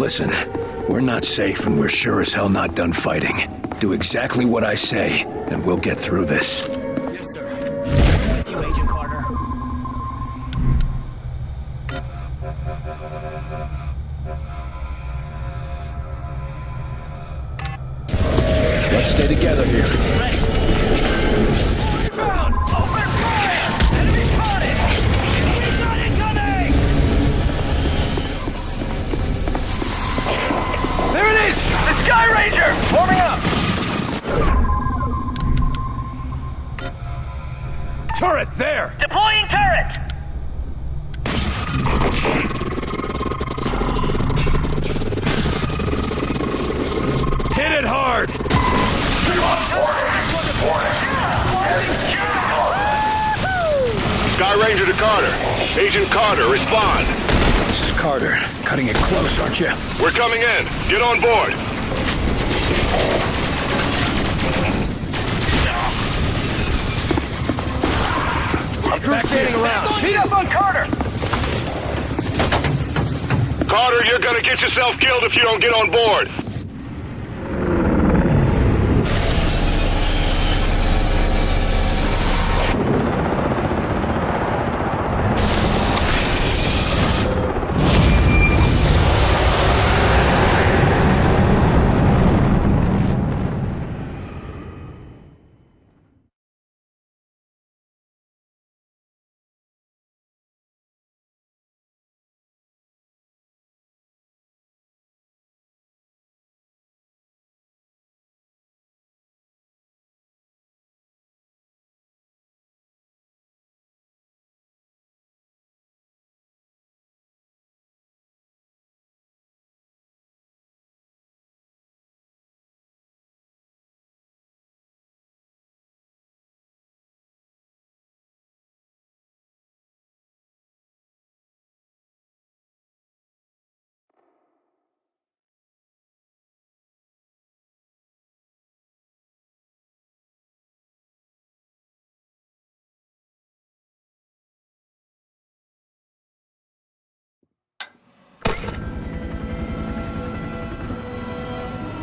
Listen, we're not safe and we're sure as hell not done fighting. Do exactly what I say, and we'll get through this. Yes, sir. With you, Agent Carter. Let's stay together here. Ready. Rebound! Open fire! Enemy spotted! Enemy shot incoming! There it is! The Sky Ranger! Forming up! Turret there! Deploying turret! Hit it hard! Sky Ranger to Carter. Agent Carter, respond. This is Carter. Cutting it close, aren't you? We're coming in. Get on board. I'm through standing around. Beat up on Carter! Carter, you're gonna get yourself killed if you don't get on board.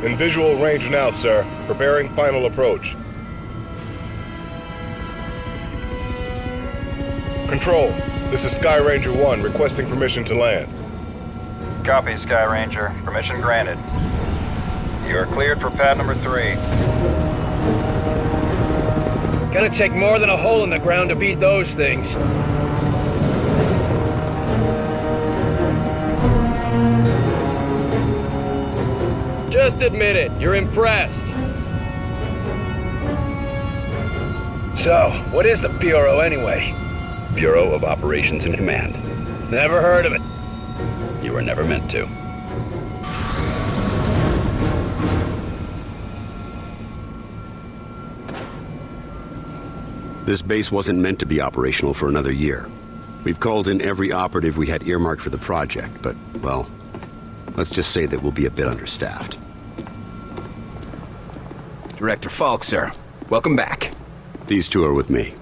In visual range now, sir. Preparing final approach. Control, this is Sky Ranger 1 requesting permission to land. Copy, Sky Ranger. Permission granted. You are cleared for pad number 3. Gonna take more than a hole in the ground to beat those things. Just admit it, you're impressed. So, what is the Bureau anyway? Bureau of Operations and Command. Never heard of it. You were never meant to. This base wasn't meant to be operational for another year. We've called in every operative we had earmarked for the project, but, well, let's just say that we'll be a bit understaffed. Director Faulke, sir. Welcome back. These two are with me.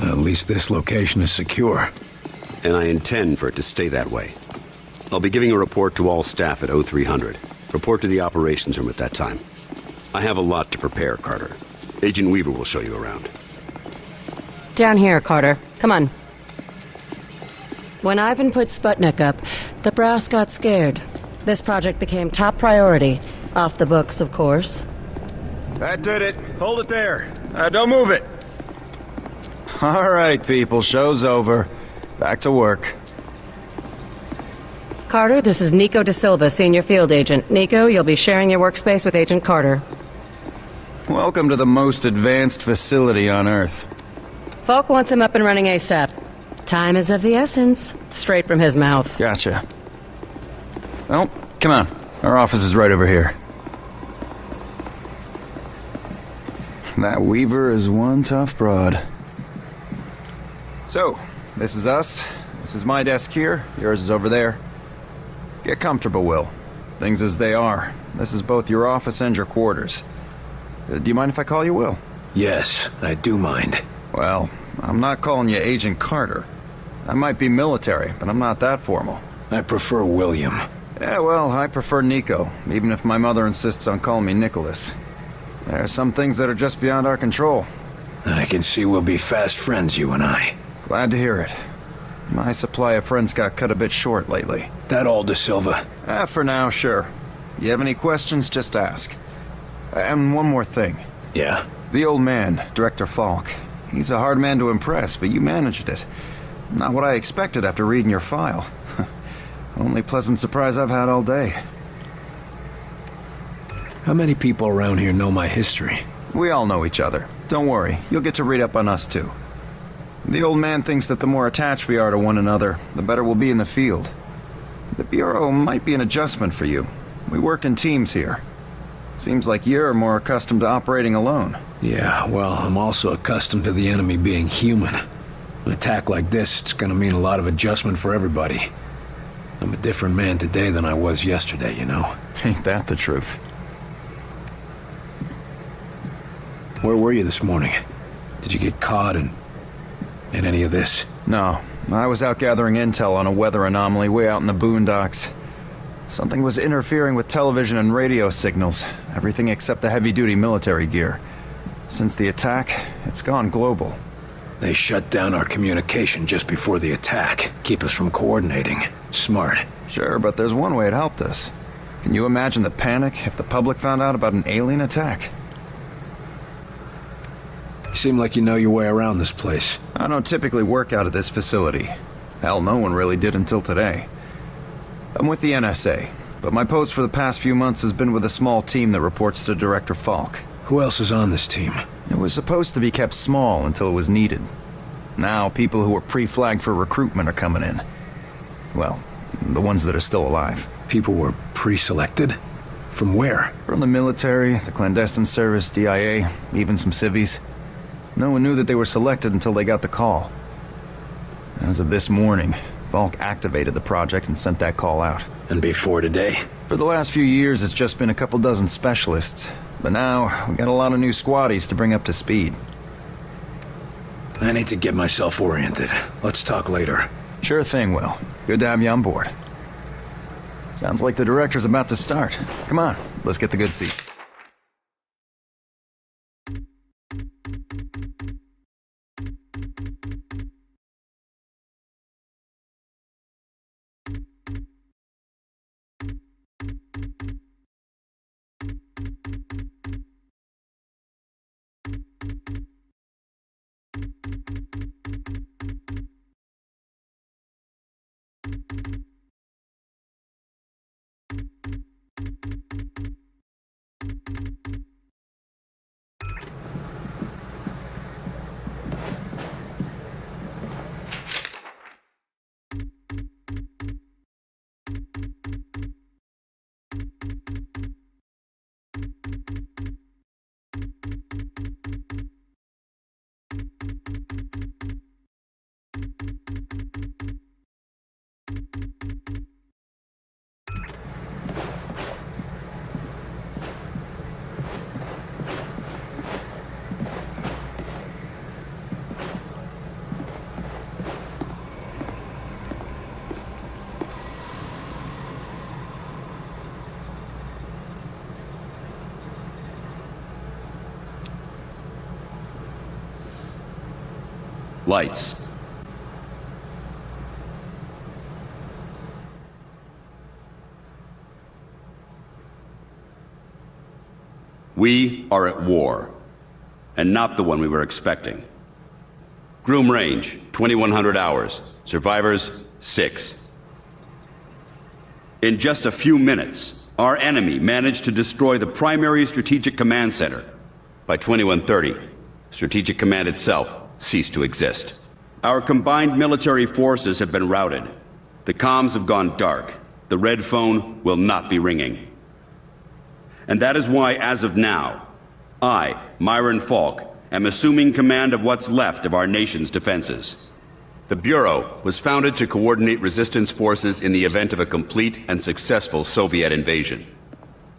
At least this location is secure. And I intend for it to stay that way. I'll be giving a report to all staff at 0300. Report to the operations room at that time. I have a lot to prepare, Carter. Agent Weaver will show you around. Down here, Carter. Come on. When Ivan put Sputnik up, the brass got scared. This project became top priority. Off the books, of course. That did it. Hold it there. Don't move it. All right, people. Show's over. Back to work. Carter, this is Nico Da Silva, Senior Field Agent. Nico, you'll be sharing your workspace with Agent Carter. Welcome to the most advanced facility on Earth. Faulke wants him up and running ASAP. Time is of the essence. Straight from his mouth. Gotcha. Well, come on. Our office is right over here. That Weaver is one tough broad. So, this is us. This is my desk here. Yours is over there. Get comfortable, Will. Things as they are. This is both your office and your quarters. Do you mind if I call you Will? Yes, I do mind. Well, I'm not calling you Agent Carter. I might be military, but I'm not that formal. I prefer William. Yeah, well, I prefer Nico, even if my mother insists on calling me Nicholas. There are some things that are just beyond our control. I can see we'll be fast friends, you and I. Glad to hear it. My supply of friends got cut a bit short lately. That all, De Silva? For now, sure. You have any questions, just ask. And one more thing. Yeah? The old man, Director Faulke. He's a hard man to impress, but you managed it. Not what I expected after reading your file. Only pleasant surprise I've had all day. How many people around here know my history? We all know each other. Don't worry, you'll get to read up on us too. The old man thinks that the more attached we are to one another, the better we'll be in the field. The Bureau might be an adjustment for you. We work in teams here. Seems like you're more accustomed to operating alone. Yeah, well, I'm also accustomed to the enemy being human. An attack like this, it's gonna mean a lot of adjustment for everybody. I'm a different man today than I was yesterday, you know? Ain't that the truth? Where were you this morning? Did you get caught in any of this? No, I was out gathering intel on a weather anomaly way out in the boondocks. Something was interfering with television and radio signals, everything except the heavy-duty military gear. Since the attack, it's gone global. They shut down our communication just before the attack, keep us from coordinating. Smart. Sure, but there's one way it helped us. Can you imagine the panic if the public found out about an alien attack? You seem like you know your way around this place. I don't typically work out of this facility. Hell, no one really did until today. I'm with the NSA, but my post for the past few months has been with a small team that reports to Director Faulke. Who else is on this team? It was supposed to be kept small until it was needed. Now, people who were pre-flagged for recruitment are coming in. Well, the ones that are still alive. People were pre-selected? From where? From the military, the clandestine service, DIA, even some civvies. No one knew that they were selected until they got the call. As of this morning, Faulke activated the project and sent that call out. And before today? For the last few years, it's just been a couple dozen specialists. But now, we got a lot of new squaddies to bring up to speed. I need to get myself oriented. Let's talk later. Sure thing, Will. Good to have you on board. Sounds like the director's about to start. Come on, let's get the good seats. Lights. We are at war, and not the one we were expecting. Groom Range, 2100 hours. Survivors, 6. In just a few minutes, our enemy managed to destroy the primary Strategic Command Center. By 2130, Strategic Command itself ceased to exist. Our combined military forces have been routed. The comms have gone dark. The red phone will not be ringing. And that is why, as of now, I, Myron Faulke, am assuming command of what's left of our nation's defenses. The Bureau was founded to coordinate resistance forces in the event of a complete and successful Soviet invasion.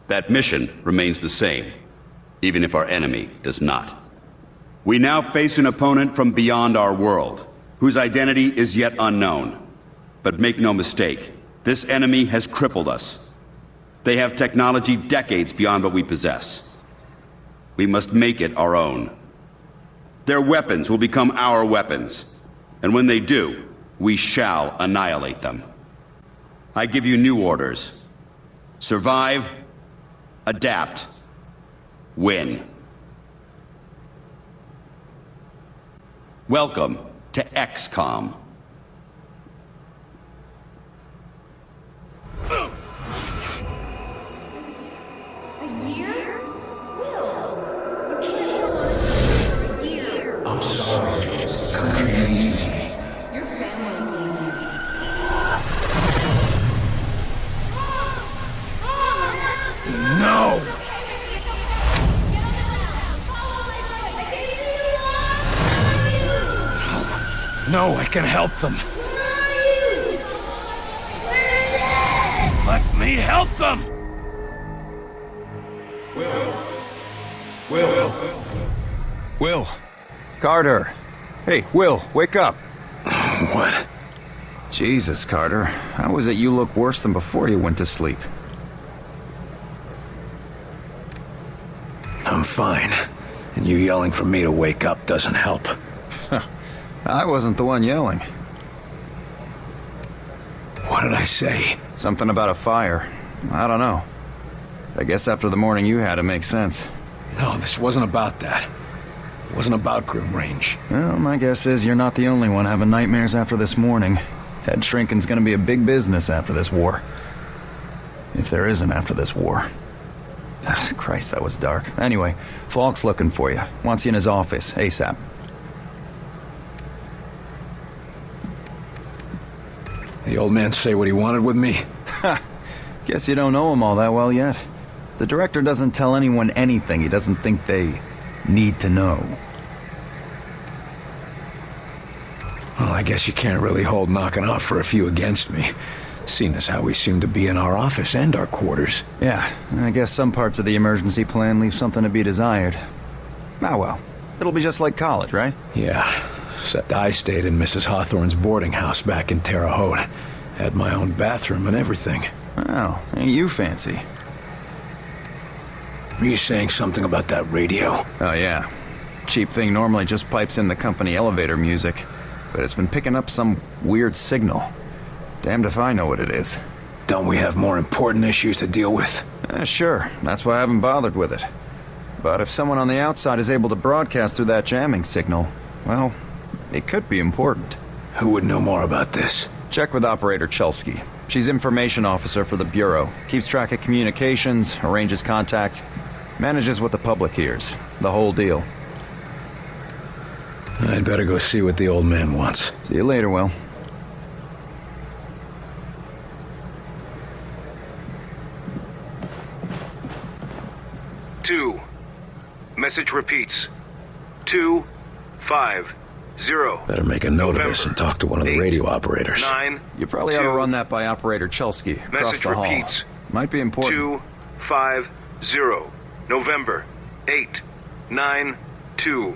That mission remains the same, even if our enemy does not. We now face an opponent from beyond our world, whose identity is yet unknown. But make no mistake, this enemy has crippled us. They have technology decades beyond what we possess. We must make it our own. Their weapons will become our weapons, and when they do, we shall annihilate them. I give you new orders. Survive, adapt, win. Welcome to XCOM. A year? Will, you can't go on a for a year. I'm sorry, Jules. The country needs me. Your family needs you. No! No, I can help them. Let me help them! Will. Carter. Hey, Will, wake up. What? Jesus, Carter. How is it you look worse than before you went to sleep? I'm fine. And you yelling for me to wake up doesn't help. I wasn't the one yelling. What did I say? Something about a fire. I don't know. I guess after the morning you had, it makes sense. No, this wasn't about that. It wasn't about Groom Range. Well, my guess is you're not the only one having nightmares after this morning. Head shrinking's gonna be a big business after this war. If there isn't after this war. Christ, that was dark. Anyway, Faulke's looking for you. Wants you in his office, ASAP. The old man say what he wanted with me? Ha! Guess you don't know him all that well yet. The director doesn't tell anyone anything he doesn't think they need to know. Well, I guess you can't really hold knocking off for a few against me, seeing as how we seem to be in our office and our quarters. Yeah, I guess some parts of the emergency plan leave something to be desired. Ah well, it'll be just like college, right? Yeah, except I stayed in Mrs. Hawthorne's boarding house back in Terre Haute. Had my own bathroom and everything. Well, ain't you fancy? Were you saying something about that radio? Oh yeah. Cheap thing normally just pipes in the company elevator music, but it's been picking up some weird signal. Damned if I know what it is. Don't we have more important issues to deal with? Sure, that's why I haven't bothered with it. But if someone on the outside is able to broadcast through that jamming signal, well, it could be important. Who would know more about this? Check with Operator Chelsky. She's information officer for the Bureau. Keeps track of communications, arranges contacts, manages what the public hears. The whole deal. I'd better go see what the old man wants. See you later, Will. Two. Message repeats. 250. Better make a note of this and talk to one of the radio operators. 9. You probably ought to run that by Operator Chelsky across Message the hall. repeats. Might be important. 250. November 892.